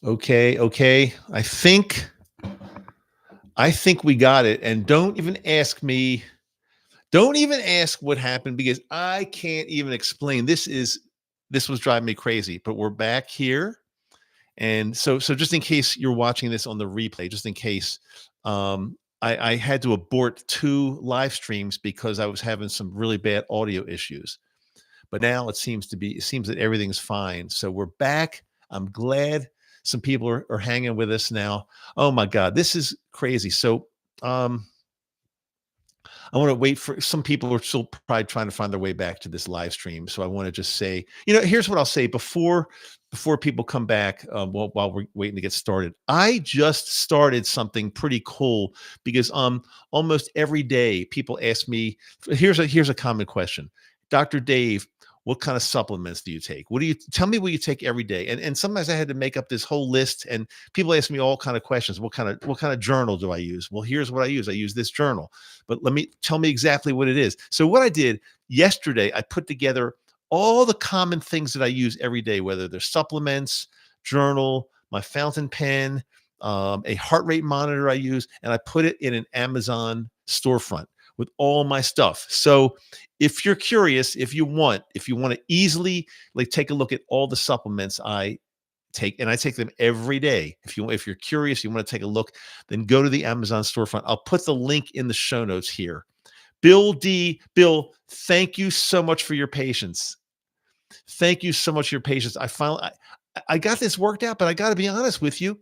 Okay, okay. I think we got it. And don't even ask what happened because I can't even explain. This was driving me crazy, but we're back here. And so just in case you're watching this on the replay, just in case, I had to abort two live streams because I was having some really bad audio issues. But now it seems that everything's fine. So we're back. I'm glad some people are hanging with us now. Oh my God, this is crazy. So um I want to wait for some people are still probably trying to find their way back to this live stream. So I want to just say, here's what I'll say before people come back while we're waiting to get started. I just started something pretty cool because almost every day people ask me, here's a common question. Dr. Dave, what kind of supplements do you take? What do you tell me what you take every day? And sometimes I had to make up this whole list and people ask me all kind of questions. What kind of journal do I use? Well, here's what I use. I use this journal, but tell me exactly what it is. So what I did yesterday, I put together all the common things that I use every day, whether they're supplements, journal, my fountain pen, a heart rate monitor I use, and I put it in an Amazon storefront with all my stuff. So if you're curious, if you want to easily like take a look at all the supplements I take, and I take them every day. If you're curious, you want to take a look, then go to the Amazon storefront. I'll put the link in the show notes here. Bill, thank you so much for your patience. Thank you so much for your patience. I got this worked out, but I got to be honest with you.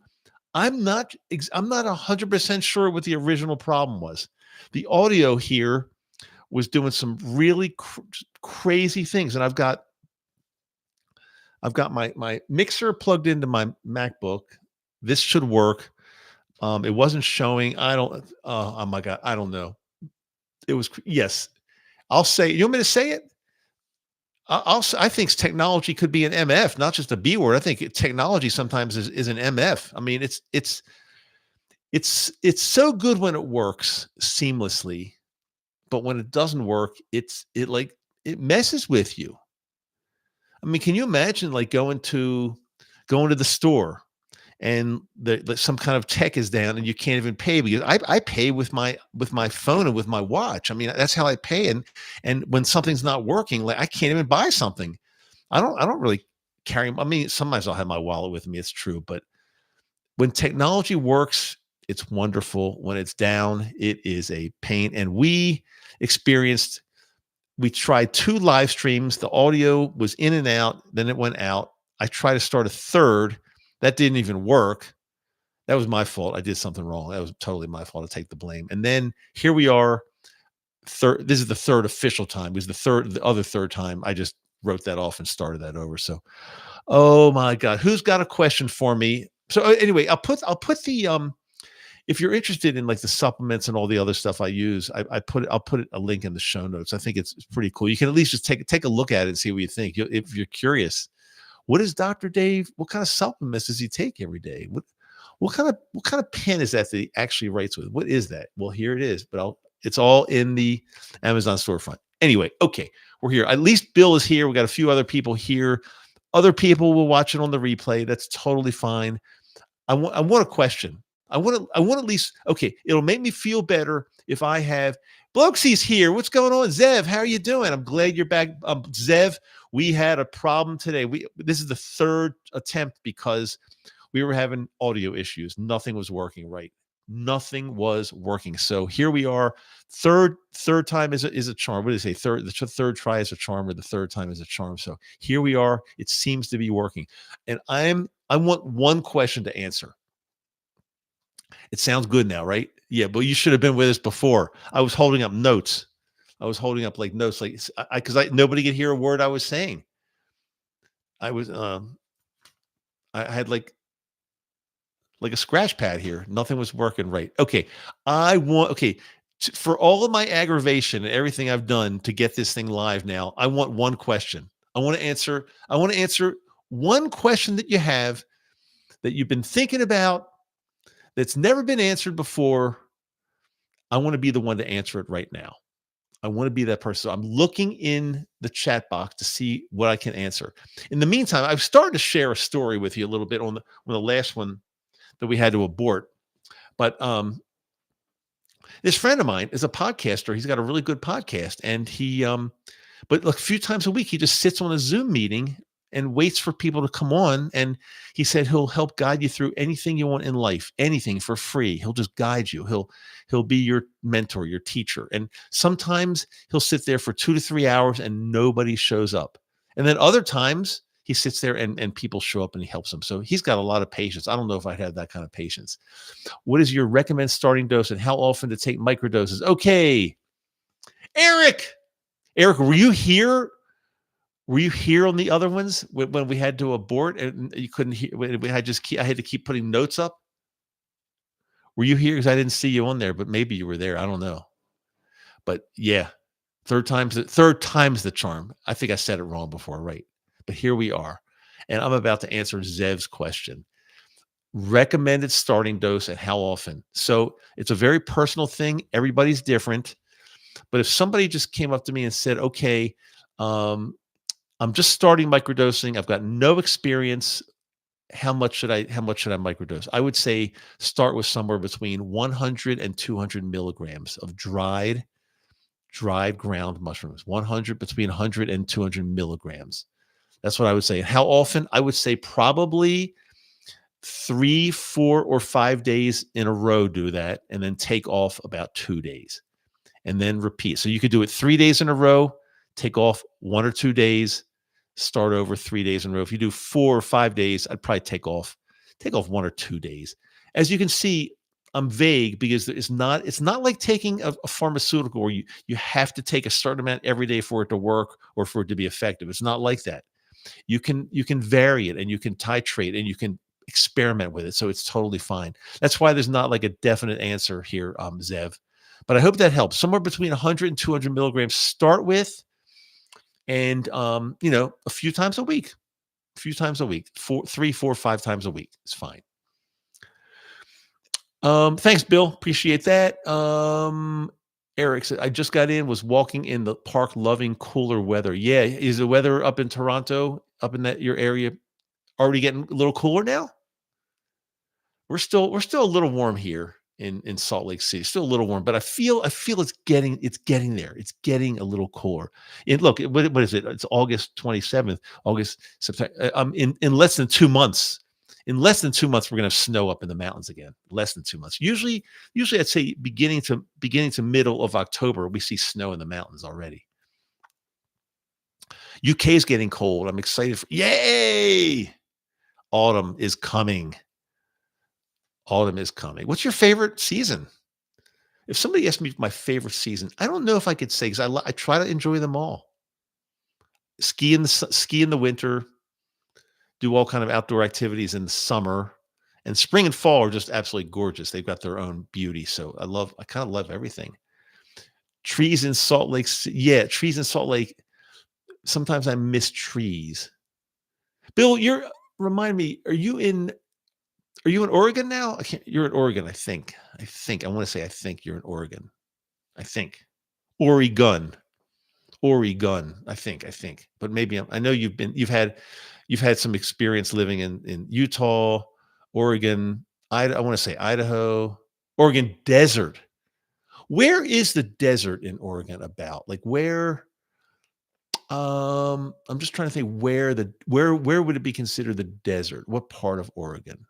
I'm not 100% sure what the original problem was. The audio here was doing some really crazy things, and I've got my mixer plugged into my MacBook. This should work. It wasn't showing. I don't. Oh my God, I don't know. It was yes. I'll say. You want me to say it? I think technology could be an MF, not just a B word. I think technology sometimes is an MF. I mean, it's so good when it works seamlessly, but when it doesn't work, it messes with you. I mean, can you imagine like going to the store and some kind of tech is down and you can't even pay because I pay with my phone and with my watch. I mean, that's how I pay. And when something's not working, like I can't even buy something. I don't really carry. I mean, sometimes I'll have my wallet with me. It's true, but when technology works, it's wonderful. When it's down, it is a pain. And we tried two live streams. The audio was in and out, then it went out. I tried to start a third. That didn't even work. That was my fault. I did something wrong. That was totally my fault. To take the blame. And then here we are. This is the third official time. Because the other third time, I just wrote that off and started that over. So, oh my God, who's got a question for me? So anyway, I'll put the if you're interested in like the supplements and all the other stuff I use, I'll put a link in the show notes. I think it's pretty cool. You can at least just take a look at it and see what you think. If you're curious, what is Dr. Dave? What kind of supplements does he take every day? What kind of pen is that he actually writes with? What is that? Well, here it is, but it's all in the Amazon storefront. Anyway, okay, we're here. At least Bill is here. We got a few other people here. Other people will watch it on the replay. That's totally fine. I want a question. I want at least, okay, it'll make me feel better if I have Blokesie's here. What's going on? Zev, how are you doing? I'm glad you're back. Zev, we had a problem today. This is the third attempt because we were having audio issues. Nothing was working right. Nothing was working. So here we are. Third time is a charm. What do they say? The third try is a charm, or the third time is a charm. So here we are. It seems to be working. And I want one question to answer. It sounds good now, right? Yeah, but you should have been with us before. I was holding up notes. I was holding up like notes, like because nobody could hear a word I was saying. I was I had like a scratch pad here. Nothing was working right. Okay, for all of my aggravation and everything I've done to get this thing live now, I want one question. I want to answer one question that you have that you've been thinking about that's never been answered before. I want to be the one to answer it right now. I want to be that person. So I'm looking in the chat box to see what I can answer. In the meantime, I've started to share a story with you a little bit on the last one that we had to abort. But this friend of mine is a podcaster. He's got a really good podcast, and but like a few times a week, he just sits on a Zoom meeting and waits for people to come on. And he said he'll help guide you through anything you want in life, anything for free. He'll just guide you. He'll be your mentor, your teacher. And sometimes he'll sit there for 2 to 3 hours and nobody shows up. And then other times he sits there and people show up and he helps them. So he's got a lot of patience. I don't know if I'd have that kind of patience. What is your recommended starting dose and how often to take microdoses? Okay, Eric. Eric, were you here? Were you here on the other ones when we had to abort and you couldn't hear? I had to keep putting notes up. Were you here? Because I didn't see you on there, but maybe you were there. I don't know. But yeah, third time's the charm. I think I said it wrong before, right? But here we are, and I'm about to answer Zev's question. Recommended starting dose and how often? So it's a very personal thing. Everybody's different. But if somebody just came up to me and said, "Okay, I'm just starting microdosing. I've got no experience. How much should I microdose?" I would say start with somewhere between 100 and 200 milligrams of dried ground mushrooms. Between 100 and 200 milligrams. That's what I would say. And how often? I would say probably 3, 4, or 5 days in a row do that, and then take off about 2 days, and then repeat. So you could do it 3 days in a row, take off 1 or 2 days, start over 3 days in a row. If you do 4 or 5 days, I'd probably take off 1 or 2 days. As you can see, I'm vague because it's not like taking a pharmaceutical where you have to take a certain amount every day for it to work or for it to be effective. It's not like that. You can vary it and you can titrate and you can experiment with it. So it's totally fine. That's why there's not like a definite answer here, Zev. But I hope that helps. Somewhere between 100 and 200 milligrams start with, and a few times a week, 3, 4, 5 times a week. It's fine. Thanks, Bill. Appreciate that. Eric said, I just got in, was walking in the park, loving cooler weather. Yeah. Is the weather up in Toronto, up in your area, already getting a little cooler now? We're still a little warm here in Salt Lake City. Still a little warm, but I feel it's getting there. It's getting a little cooler. And look, what is it? It's August 27th, August, September. In less than 2 months. In less than 2 months, we're going to have snow up in the mountains again. Less than 2 months. Usually, I'd say beginning to middle of October, we see snow in the mountains already. UK is getting cold. I'm excited. Yay! Autumn is coming. Autumn is coming. What's your favorite season? If somebody asked me my favorite season, I don't know if I could say, because I try to enjoy them all. Ski in the winter. Do all kind of outdoor activities in the summer, and spring and fall are just absolutely gorgeous. They've got their own beauty. So I kind of love everything. Trees in Salt Lake. Yeah, trees in Salt Lake. Sometimes I miss trees. Bill, remind me, are you in Oregon now? You're in Oregon, I think. I want to say I think you're in Oregon. I think. Oregon. I think. But maybe I know you've had some experience living in Utah, Oregon, I want to say Idaho, Oregon desert. Where is the desert in Oregon about? Like where? I'm just trying to think where would it be considered the desert? What part of Oregon?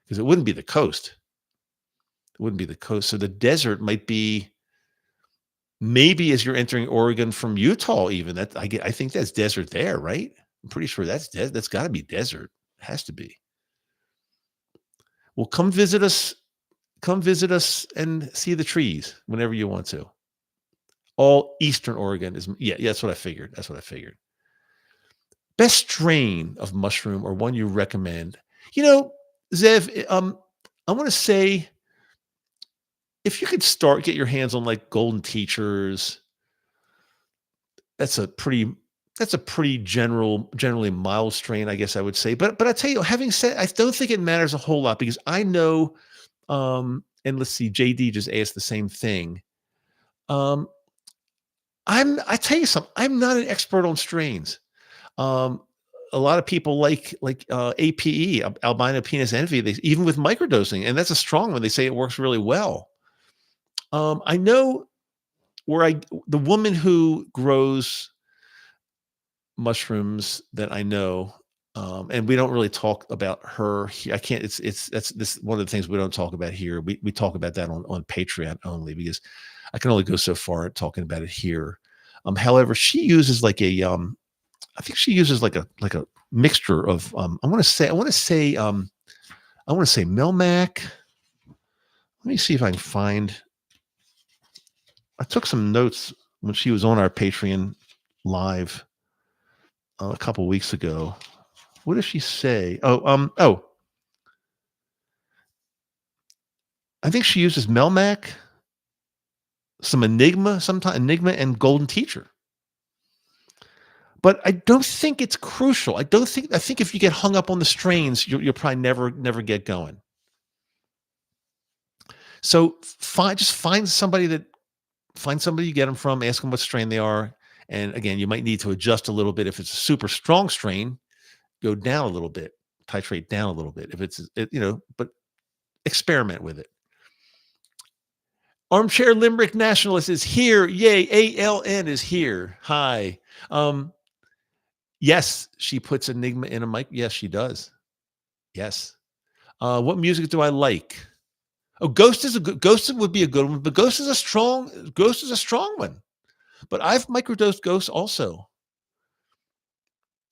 Because it wouldn't be the coast. It wouldn't be the coast. So the desert might be maybe as you're entering Oregon from Utah, even I think that's desert there, right? I'm pretty sure that's got to be desert. It has to be. Well, come visit us. Come visit us and see the trees whenever you want to. All Eastern Oregon is, yeah, that's what I figured. Best strain of mushroom or one you recommend? Zev, I want to say if you could get your hands on like Golden Teachers, that's a pretty generally mild strain, I guess I would say. But I tell you, having said, I don't think it matters a whole lot because I know, and let's see, JD just asked the same thing. I tell you something, I'm not an expert on strains. Um, a lot of people APE, albino penis envy, they even with microdosing, and that's a strong one. They say it works really well. I know where I the woman who grows mushrooms that I know, and we don't really talk about her here. I can't. It's that's this one of the things we don't talk about here. We talk about that on Patreon only because I can only go so far talking about it here. However, she uses I think she uses like a mixture of I want to say Melmac. Let me see if I can find. I took some notes when she was on our Patreon live a couple weeks ago. What does she say? I think she uses Melmac, some Enigma and Golden Teacher. But I don't think it's crucial. I think if you get hung up on the strains, you'll probably never get going. So find somebody you get them from, ask them what strain they are. And again, you might need to adjust a little bit. If it's a super strong strain, go down a little bit, titrate down a little bit. If but experiment with it. Armchair Limerick Nationalist is here. Yay. ALN is here. Hi. Yes, she puts Enigma in a mic. Yes, she does. Yes. What music do I like? Oh, Ghost would be a good one, but Ghost is a strong one. But I've microdosed Ghost also.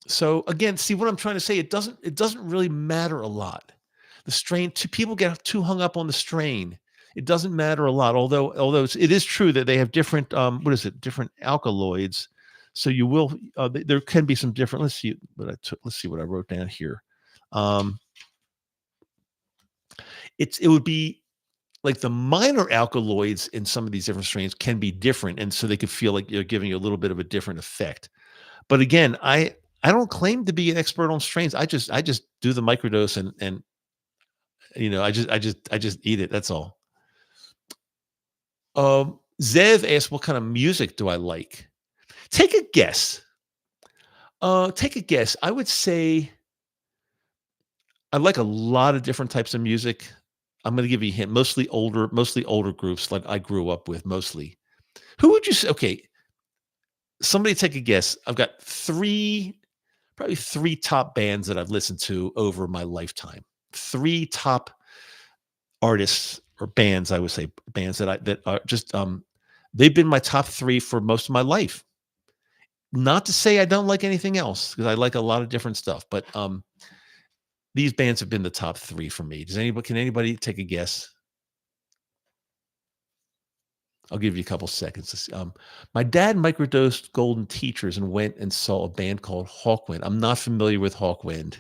So again, see what I'm trying to say. It doesn't really matter a lot. The strain, people get too hung up on the strain. It doesn't matter a lot. Although it is true that they have different different alkaloids. So you will there can be some different. Let's see what I wrote down here. It would be like the minor alkaloids in some of these different strains can be different, and so they could feel like you're giving you a little bit of a different effect. But again, I don't claim to be an expert on strains. I just do the microdose and I just eat it. That's all. Zev asked, "What kind of music do I like?" Take a guess. Take a guess. I would say I like a lot of different types of music. I'm going to give you a hint. Mostly older groups like I grew up with mostly. Who would you say? Okay, somebody take a guess. I've got probably three top bands that I've listened to over my lifetime. Three top artists or bands, I would say, bands that are just they've been my top three for most of my life. Not to say I don't like anything else, because I like a lot of different stuff, but these bands have been the top three for me. Can anybody take a guess? I'll give you a couple seconds. My dad microdosed Golden Teachers and went and saw a band called Hawkwind. I'm not familiar with Hawkwind.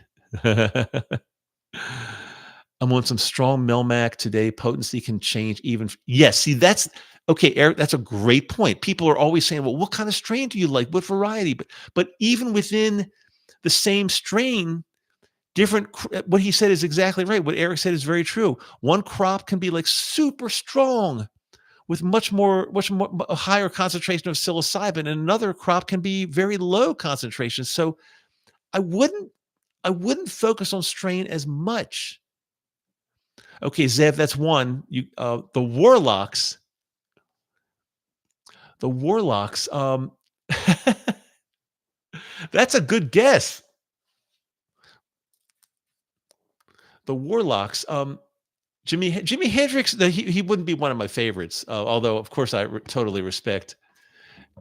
I'm on some strong Melmac today. Potency can change even. Yes, see, that's okay, Eric. That's a great point. People are always saying, "Well, what kind of strain do you like? What variety?" But even within the same strain, what he said is exactly right. What Eric said is very true. One crop can be like super strong with much more a higher concentration of psilocybin, and another crop can be very low concentration. So I wouldn't focus on strain as much. Okay, Zev, that's one. The Warlocks. The Warlocks. That's a good guess. The Warlocks. Jimi Hendrix. He wouldn't be one of my favorites. Although, of course, I totally respect.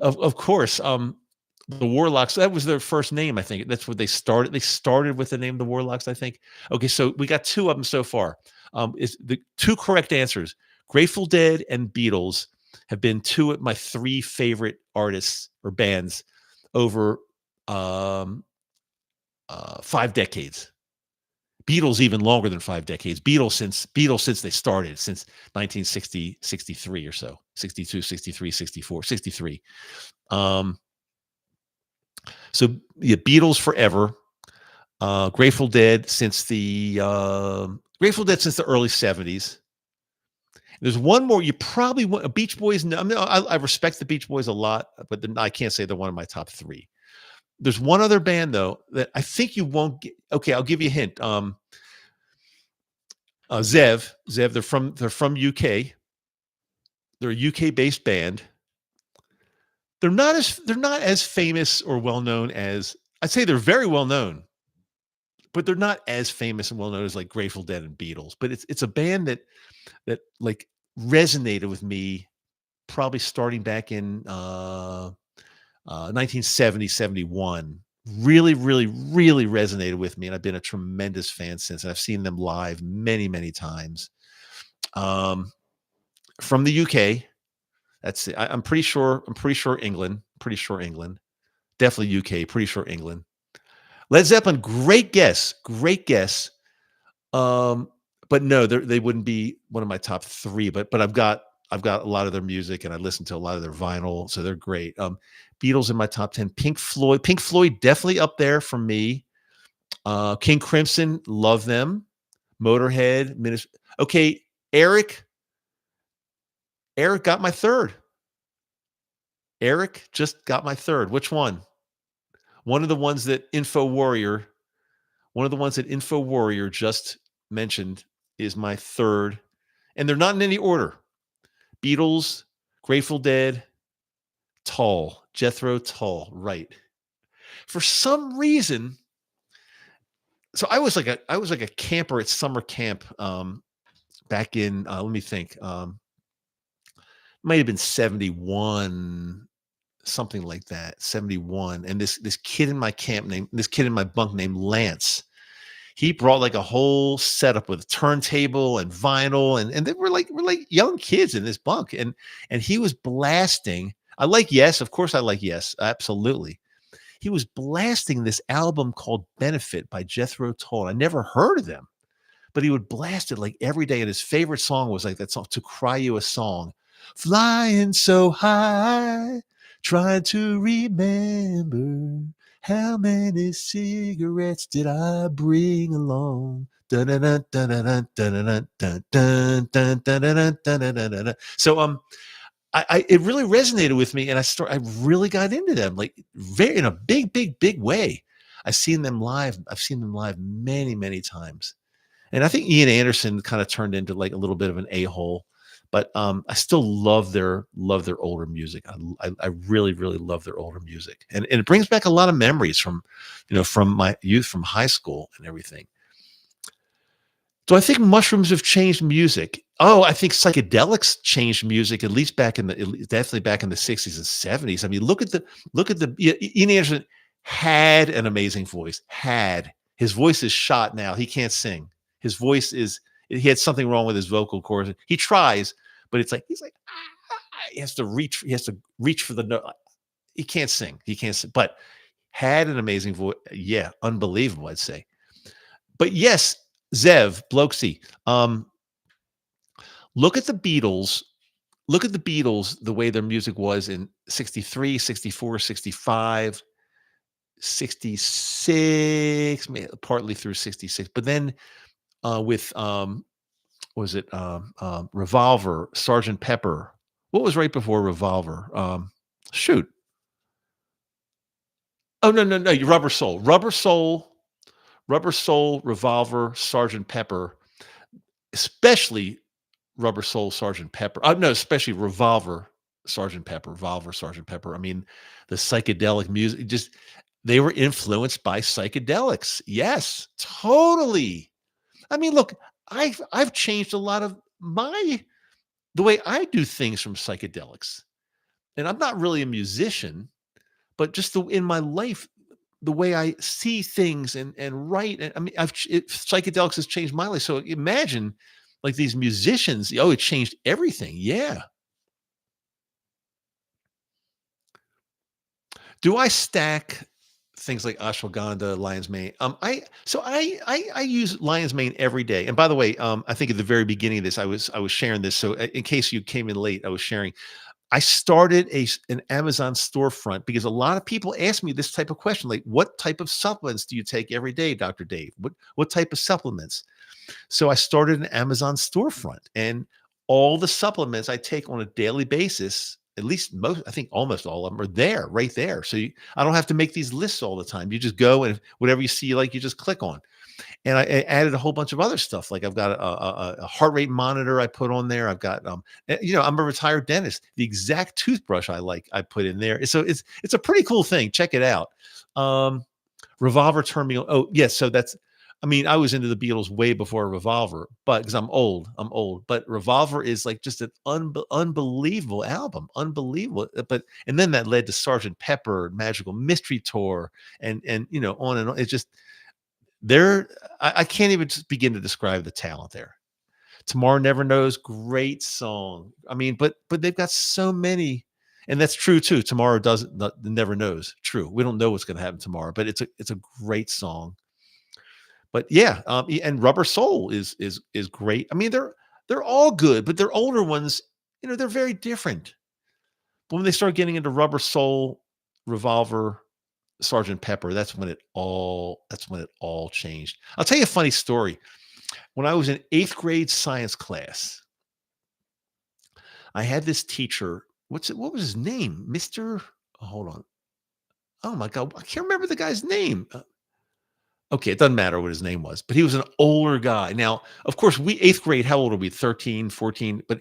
Of course. The Warlocks. That was their first name. I think that's what they started. They started with the name the Warlocks, I think. Okay, so we got two of them so far. Is the two correct answers? Grateful Dead and Beatles have been two of my three favorite artists or bands over 5 decades. Beatles even longer than 5 decades. Beatles since they started, since 1960, 63 or so, 62, 63, 64, 63. So yeah, Beatles forever. Grateful Dead since the early 70s. There's one more you probably want. Beach Boys. No, I mean, I respect the Beach Boys a lot, but I can't say they're one of my top three. There's one other band though that I think you won't get. Okay, I'll give you a hint. Zev. They're from UK. They're a UK based band. They're not as famous or well known as I'd say they're very well known, but they're not as famous and well known as like Grateful Dead and Beatles. But it's a band that like resonated with me probably starting back in 1970, 71. Really, really, really resonated with me. And I've been a tremendous fan since. And I've seen them live many, many times. Um, from the UK. That's it. I'm pretty sure. I'm pretty sure England. Pretty sure England. Definitely UK. Pretty sure England. Led Zeppelin. Great guess. Great guess. Um, but no, they wouldn't be one of my top three. But I've got a lot of their music and I listen to a lot of their vinyl, so they're great. Beatles in my top 10. Pink Floyd. Pink Floyd definitely up there for me. King Crimson, love them. Motorhead. Okay, Eric. Eric got my third. Eric just got my third. Which one? One of the ones that Info Warrior, one of the ones that Info Warrior just mentioned is my third. And they're not in any order. Beatles, Grateful Dead, Tull, Jethro Tull, right. For some reason, so I was like a camper at summer camp back in let me think. Might have been 71, something like that, 71. And this kid in my this kid in my bunk named Lance, he brought like a whole setup with a turntable and vinyl, and they we're like young kids in this bunk, and he was blasting. I like Yes, of course I like Yes, absolutely. He was blasting this album called Benefit by Jethro Tull. I never heard of them, but he would blast it like every day. And his favorite song was like that song, To Cry You a Song. Flying so high, trying to remember how many cigarettes did I bring along? Dun-dun-dun, dun-dun-dun, dun-dun-dun, dun-dun, dun-dun-dun, dun-dun-dun. So I it really resonated with me, and I really got into them like very in a big, big, big way. I've seen them live. I've seen them live many, many times. And I think Ian Anderson kind of turned into like a little bit of an a-hole, but I still love their older music. I really, really love their older music, and it brings back a lot of memories from my youth, from high school and everything. Do I think mushrooms have changed music? Oh, I think psychedelics changed music, at least definitely back in the 60s and 70s. I mean, look at the Ian Anderson had an amazing voice. Had his voice is shot now. He can't sing. His voice is he had something wrong with his vocal cords. He tries, but it's like he's like he has to reach. He has to reach for the note. He can't sing. He can't sing, but had an amazing voice. Yeah, unbelievable, I'd say. But yes, Zev, Blokesy. Look at the Beatles. Look at the Beatles, the way their music was in 63, 64, 65, 66, partly through 66. But then with was it Revolver, Sergeant Pepper? What was right before Revolver? Shoot. Oh no, no, no, Rubber Soul. Rubber Soul, Revolver, Sergeant Pepper, especially Rubber Soul, Sergeant Pepper. No, especially Revolver, Sergeant Pepper. I mean, the psychedelic music, just they were influenced by psychedelics. Yes, totally. I mean, look, I've changed a lot of the way I do things from psychedelics, and I'm not really a musician, but just in my life, the way I see things and write. And I mean, psychedelics has changed my life. So imagine like these musicians. Oh, it changed everything. Yeah. Do I stack things like ashwagandha, lion's mane? I use lion's mane every day. And by the way, I think at the very beginning of this, I was sharing this. So in case you came in late, I was sharing. I started an Amazon storefront because a lot of people ask me this type of question, like, what type of supplements do you take every day, Dr. Dave? What type of supplements? So I started an Amazon storefront, and all the supplements I take on a daily basis, at least most, I think almost all of them are there, right there. So I don't have to make these lists all the time. You just go and whatever you see, like you just click on. And I added a whole bunch of other stuff. Like I've got a heart rate monitor I put on there. I've got, I'm a retired dentist. The exact toothbrush I like, I put in there. So it's a pretty cool thing. Check it out. Um, Revolver Terminal. Oh, yes. So that's, I mean, I was into the Beatles way before Revolver, but because I'm old. But Revolver is like just an unbelievable album, unbelievable. But and then that led to Sergeant Pepper, Magical Mystery Tour, and on and on. It's just there. I can't even just begin to describe the talent there. Tomorrow Never Knows, great song. I mean, but they've got so many, and that's true too. Tomorrow doesn't never knows. True, we don't know what's going to happen tomorrow, but it's a great song. But yeah, and Rubber Soul is great. I mean, they're all good, but they're older ones. They're very different. But when they start getting into Rubber Soul, Revolver, Sergeant Pepper, that's when it all changed. I'll tell you a funny story. When I was in eighth grade science class, I had this teacher. What was his name? Mr. Hold on. Oh my God. I can't remember the guy's name. Okay, it doesn't matter what his name was, but he was an older guy. Now, of course, we eighth grade, how old are we? 13, 14. But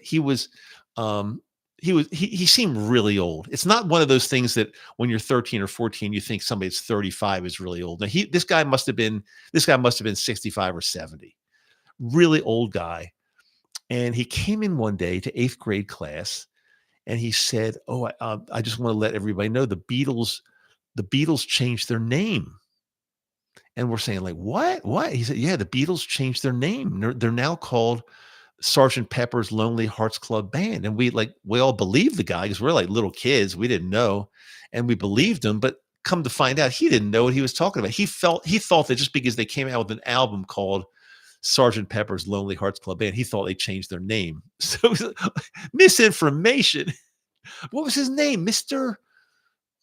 um, he seemed really old. It's not one of those things that when you're 13 or 14, you think somebody that's 35 is really old. Now this guy must have been 65 or 70. Really old guy. And he came in one day to eighth grade class and he said, "Oh, I just want to let everybody know the Beatles changed their name." And we're saying, like, what? What? He said, "Yeah, the Beatles changed their name. They're now called Sergeant Pepper's Lonely Hearts Club Band." And we all believed the guy because we're like little kids. We didn't know. And we believed him, but come to find out, he didn't know what he was talking about. He thought that just because they came out with an album called Sergeant Pepper's Lonely Hearts Club Band, he thought they changed their name. So it was misinformation. What was his name? Mr.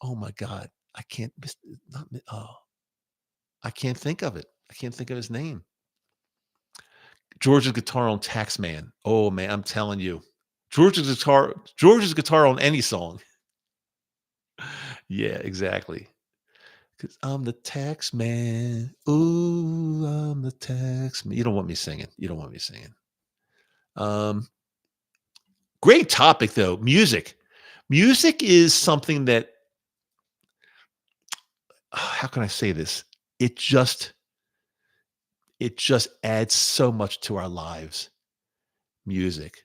Oh my God. I can't not oh, I can't think of it. I can't think of his name. George's guitar on Taxman. Oh man, I'm telling you. George's guitar on any song. Yeah, exactly. Cause I'm the tax man. Ooh, I'm the tax man. You don't want me singing. You don't want me singing. Um, Great topic though. Music. Music is something that how can I say this? It just it just adds so much to our lives. Music.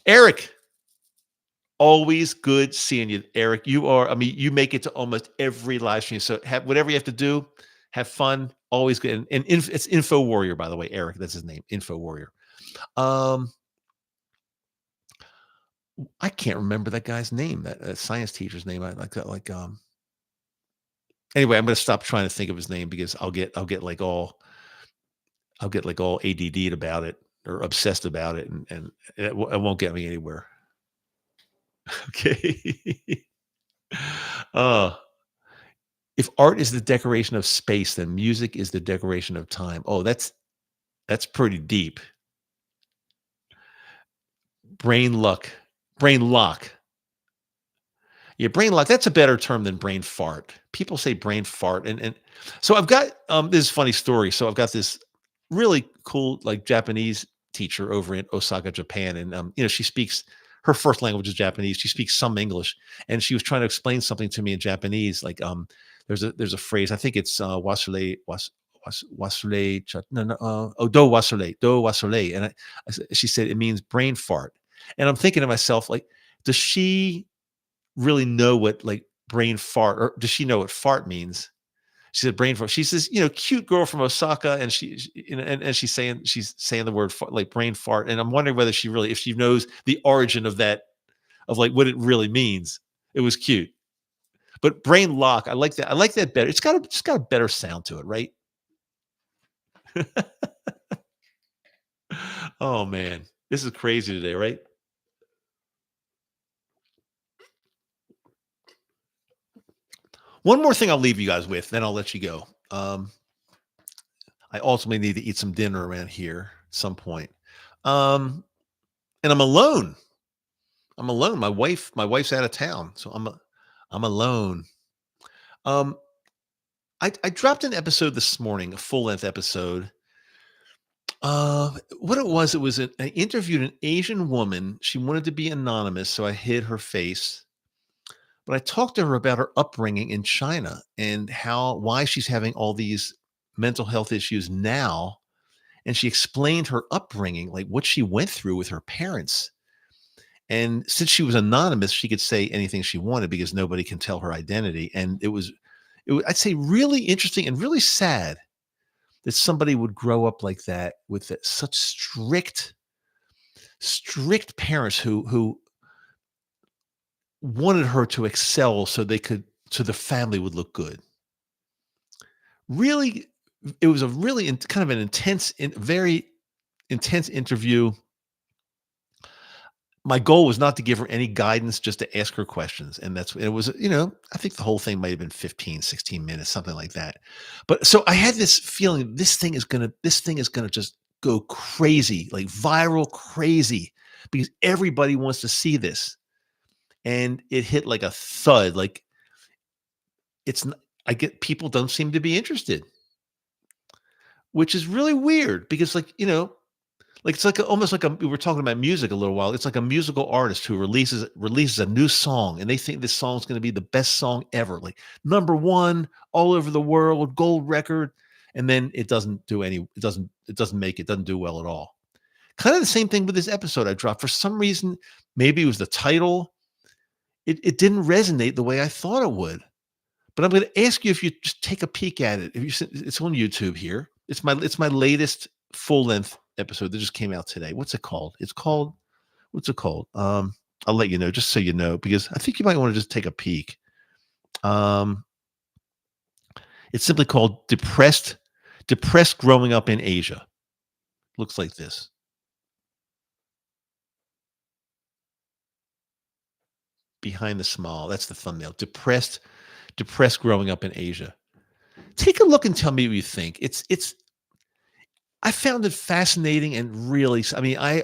Eric, always good seeing you, Eric. I mean, you make it to almost every live stream. So have whatever you have to do, have fun. Always good. It's Info Warrior, by the way, Eric. That's his name, Info Warrior. Um, I can't remember that guy's name, that science teacher's name. I like that, anyway, I'm gonna stop trying to think of his name because I'll get like all ADD'd about it or obsessed about it, and it won't get me anywhere. Okay. uh if art is the decoration of space, then music is the decoration of time. Oh, that's pretty deep. Brain luck, brain lock. Yeah, brain lock. That's a better term than brain fart. People say brain fart, and so I've got this is a funny story. So I've got this really cool like Japanese teacher over in Osaka, Japan, and she speaks her first language is Japanese. She speaks some English, and she was trying to explain something to me in Japanese. Like there's a phrase. I think it's wasule no no do wasule, and she said it means brain fart, and I'm thinking to myself like, does she really know what like brain fart or does she know what fart means? She said brain fart. She says, cute girl from Osaka, and and she's saying the word fart, like brain fart, and I'm wondering whether if she knows the origin of that, of like what it really means. It was cute, but brain lock, I like that. I like that better. It's got a better sound to it, right? Oh man, this is crazy today, right? One more thing I'll leave you guys with, then I'll let you go. I ultimately need to eat some dinner around here at some point. Um, and I'm alone. I'm alone. My wife's out of town, so I'm alone. Um, I dropped an episode this morning, a full length episode. What it was I interviewed an Asian woman. She wanted to be anonymous, so I hid her face. But I talked to her about her upbringing in China and why she's having all these mental health issues now. And she explained her upbringing, like what she went through with her parents. And since she was anonymous, she could say anything she wanted because nobody can tell her identity. And I'd say, really interesting and really sad that somebody would grow up like that with such strict parents who wanted her to excel so the family would look good. Really, it was a really kind of an very intense interview. My goal was not to give her any guidance, just to ask her questions. And it was, I think the whole thing might have been 15, 16 minutes, something like that. But so I had this feeling this thing is gonna just go crazy, like viral crazy, because everybody wants to see this. And it hit like a thud. Like it's n- I get people don't seem to be interested, which is really weird because like it's like almost like we were talking about music a little while. It's like a musical artist who releases a new song and they think this song's going to be the best song ever, like number one all over the world, gold record, and then it doesn't do well at all. Kind of the same thing with this episode I dropped. For some reason, maybe it was the title. It didn't resonate the way I thought it would. But I'm going to ask you if you just take a peek at it. It's on YouTube here. It's my latest full length episode that just came out today. What's it called? What's it called? I'll let you know just so you know because I think you might want to just take a peek. Um, it's simply called Depressed Growing Up in Asia. Looks like this. Behind the Smile. That's the thumbnail. Depressed Growing Up in Asia. Take a look and tell me what you think. I found it fascinating and really, I mean, I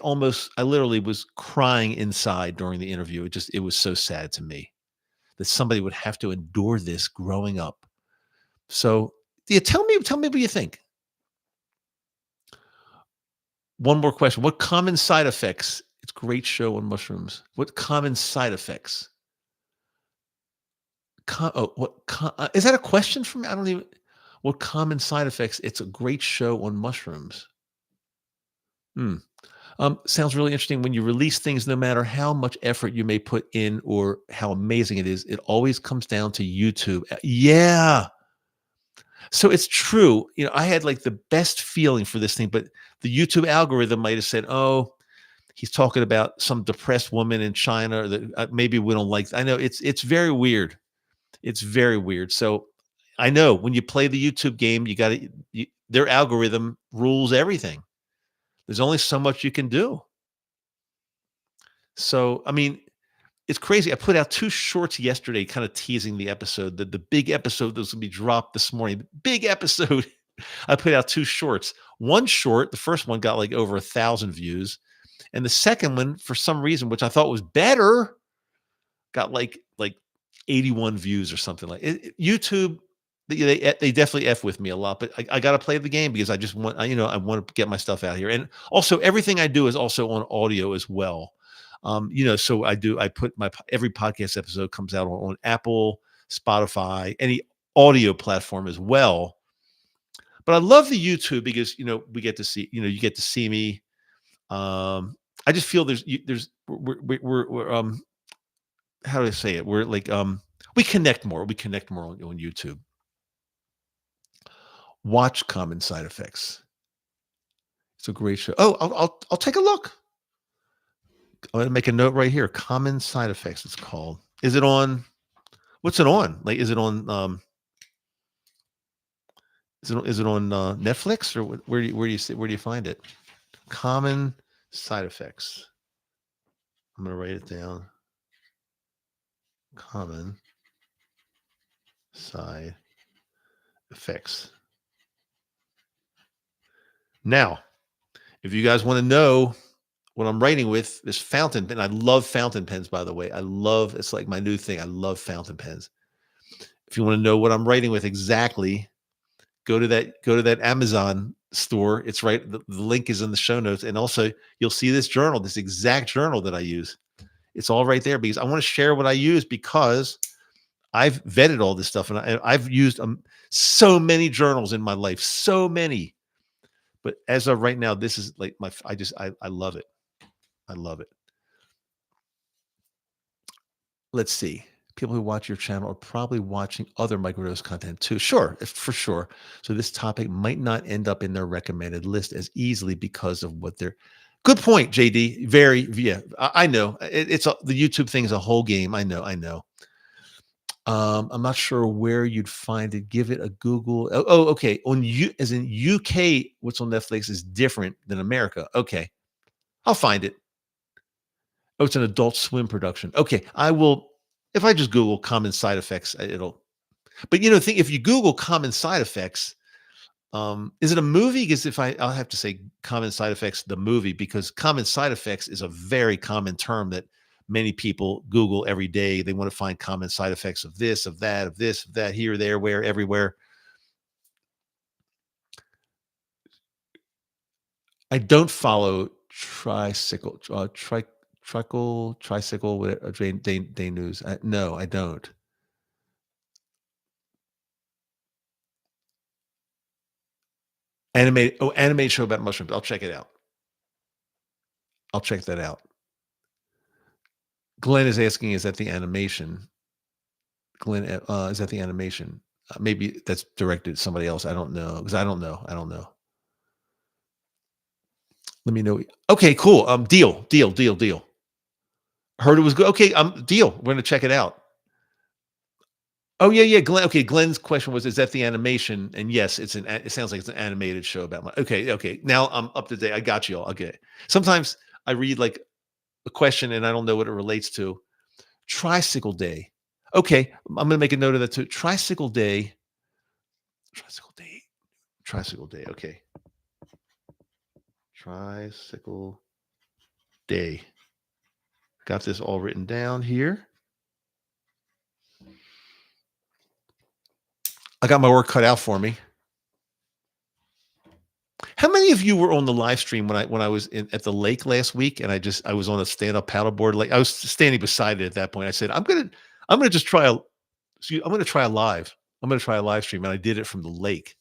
literally was crying inside during the interview. It was so sad to me that somebody would have to endure this growing up. So, yeah, tell me what you think. One more question. What common side effects? It's a great show on mushrooms. What common side effects? Is that a question for me? I don't even, what common side effects? It's a great show on mushrooms. Hmm. Sounds really interesting. When you release things, no matter how much effort you may put in or how amazing it is, it always comes down to YouTube. Yeah. So it's true. I had like the best feeling for this thing, but the YouTube algorithm might have said, "Oh, he's talking about some depressed woman in China that maybe we don't like." I know it's very weird. It's very weird. So I know when you play the YouTube game, their algorithm rules everything. There's only so much you can do. So, I mean, it's crazy. I put out 2 shorts yesterday kind of teasing the episode, the big episode that's gonna be dropped this morning. The big episode. I put out 2 shorts. One short, the first one got like over 1,000 views, and the second one, for some reason, which I thought was better, got like 81 views or something like YouTube. They definitely F with me a lot, but I got to play the game because I just want I want to get my stuff out here, and also everything I do is also on audio as well. So I put every podcast episode comes out on Apple, Spotify, any audio platform as well. But I love the YouTube because we get to see you get to see me. I just feel there's we're how do I say it? We're like we connect more. We connect more on YouTube. Watch Common Side Effects. It's a great show. Oh, I'll take a look. I'm gonna make a note right here. Common Side Effects. It's called. Is it on? What's it on? Like, is it on? Is it on Netflix or where do you find it? Common Side Effects. I'm gonna write it down. Common Side Effects. Now, if you guys want to know When I'm writing with this fountain pen, I love fountain pens, by the way. It's like my new thing. I love fountain pens. If you want to know what I'm writing with exactly, go to that Amazon store. It's right. The link is in the show notes. And also you'll see this journal, this exact journal that I use. It's all right there because I want to share what I use because I've vetted all this stuff and I've used so many journals in my life, so many. But as of right now, this is like I love it. I love it. Let's see. People who watch your channel are probably watching other microdose content too. Sure, for sure. So this topic might not end up in their recommended list as easily because of what they're. Good point, JD. Very, yeah. I know the YouTube thing is a whole game. I know. I know. I'm not sure where you'd find it. Give it a Google. Okay. On you, as in UK, what's on Netflix is different than America. Okay, I'll find it. Oh, it's an Adult Swim production. Okay, I will. If I just Google common side effects, it'll. But think if you Google common side effects, is it a movie? Because I'll have to say common side effects, the movie, because common side effects is a very common term that many people Google every day. They want to find common side effects of this, of that, of this, of that, here, there, where, everywhere. I don't follow tricycle, tricycle, day news. No, I don't. Animated show about mushrooms. I'll check it out. I'll check that out. Glenn is asking, is that the animation? Glenn, is that the animation? Maybe that's directed to somebody else. I don't know because I don't know. I don't know. Let me know. Okay, cool. Deal. Heard it was good. Okay, deal. We're gonna check it out. Oh yeah. Glenn. Okay, Glenn's question was, is that the animation? And yes, it sounds like it's an animated show about my. Okay. Now I'm up to date. I got you all. Okay. Sometimes I read like a question and I don't know what it relates to. Tricycle day. Okay, I'm gonna make a note of that too. Tricycle day. Tricycle day. Tricycle day. Okay. Tricycle day. Got this all written down here. I got my work cut out for me. How many of you were on the live stream when I was at the lake last week and I was on a stand-up paddleboard lake. I was standing beside it at that point. I said, I'm gonna just try I'm gonna try a live. I'm gonna try a live stream. And I did it from the lake.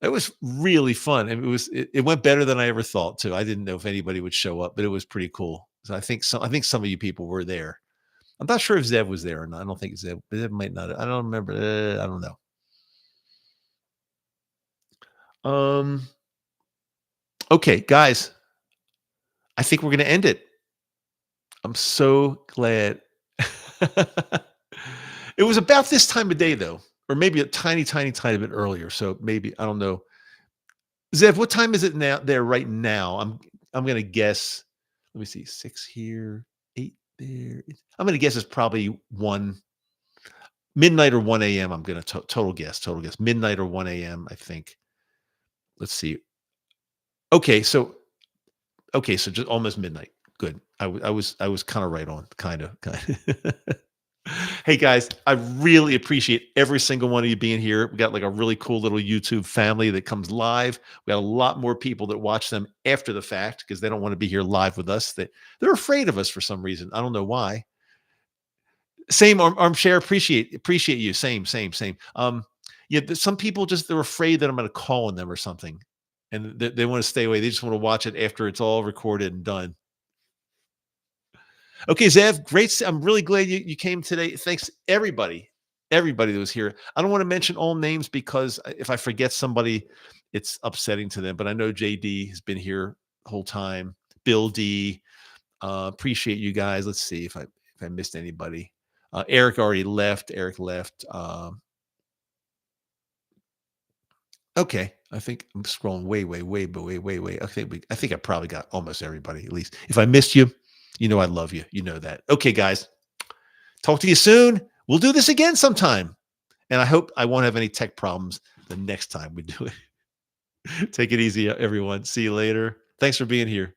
It was really fun. And it went better than I ever thought too. I didn't know if anybody would show up, but it was pretty cool. So I think some of you people were there. I'm not sure if Zev was there or not. I don't think Zev might not. I don't remember. I don't know. Okay, guys, I think we're going to end it. I'm so glad. It was about this time of day, though, or maybe a tiny bit earlier. So maybe I don't know. Zev, what time is it now? There right now. I'm going to guess. Let me see. 6 here, 8 there. I'm going to guess it's probably 1 midnight or 1 a.m. I'm going to total guess midnight or 1 a.m. I think. Let's see. Okay, so just almost midnight. Good. I was kind of right on, kind of. Hey guys, I really appreciate every single one of you being here. We got like a really cool little YouTube family that comes live. We got a lot more people that watch them after the fact because they don't want to be here live with us. They're afraid of us for some reason. I don't know why. Same armchair. Appreciate you. Same. Yeah, some people they're afraid that I'm going to call on them or something, and they want to stay away. They just want to watch it after it's all recorded and done. Okay, Zev, great. I'm really glad you came today. Thanks everybody that was here. I don't want to mention all names because if I forget somebody, it's upsetting to them. But I know JD has been here the whole time. Bill D, appreciate you guys. Let's see if I missed anybody. Eric already left. Eric left. Okay, I think I'm scrolling way. I think I probably got almost everybody at least. If I missed you, you know I love you. You know that. Okay, guys. Talk to you soon. We'll do this again sometime. And I hope I won't have any tech problems the next time we do it. Take it easy, everyone. See you later. Thanks for being here.